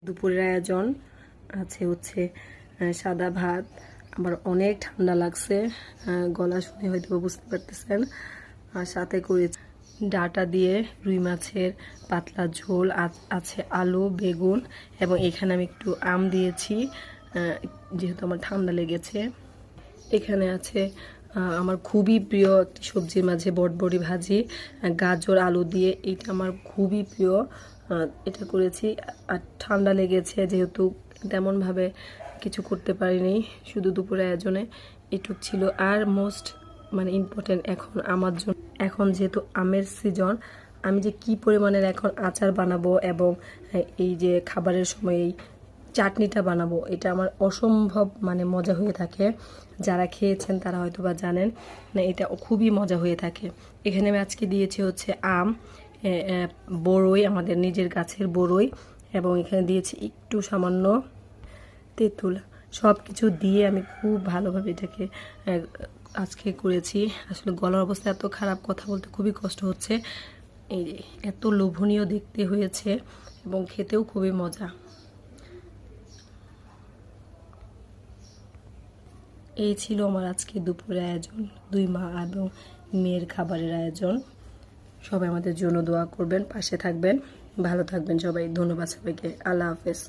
দুপুরের আয়োজন আছে হচ্ছে সাদা ভাত। আমার অনেক ঠান্ডা লাগছে, গলা শুনে হয়তো বুঝতে পারতেছেন। আর সাথে করেছি ডাটা দিয়ে রুই মাছের পাতলা ঝোল, আছে আলু বেগুন, এবং এখানে আমি একটু আম দিয়েছি যেহেতু আমার ঠান্ডা লেগেছে। এখানে আছে আমার খুবই প্রিয় একটি সবজির মাঝে বটবড়ি ভাজি, গাজর আলু দিয়ে, এটা আমার খুবই প্রিয়। এটা করেছি। আর ঠান্ডা লেগেছে যেহেতু তেমনভাবে কিছু করতে পারিনি, শুধু দুপুরে আয়োজনে এটুক ছিল। আর মোস্ট ইম্পর্টেন্ট এখন আমার জন্য, এখন যেহেতু আমের সিজন, আমি যে কি পরিমাণের এখন আচার বানাবো এবং এই যে খাবারের সময় এই চাটনিটা বানাবো, এটা আমার অসম্ভব মজা হয়ে থাকে। যারা খেয়েছেন তারা হয়তো বা জানেন না, এটা খুবই মজা হয়ে থাকে। এখানে আমি আজকে দিয়েছি হচ্ছে আম, বড়ই, আমাদের নিজের গাছের বড়ই, এবং এখানে দিয়েছি একটু সামান্য তেঁতুল। সব কিছু দিয়ে আমি খুব ভালোভাবে এটাকে আজকে করেছি। আসলে গলার অবস্থা এত খারাপ, কথা বলতে খুবই কষ্ট হচ্ছে। এই এত লোভনীয় দেখতে হয়েছে এবং খেতেও খুবই মজা। এই ছিল আমার আজকে দুপুরের আয়োজন, দুই মা এবং মেয়ের খাবারের আয়োজন। সবাই আমাদের জন্য দোয়া করবেন, পাশে থাকবেন, ভালো থাকবেন সবাই। ধন্যবাদ সবাইকে। আল্লাহ হাফেজ।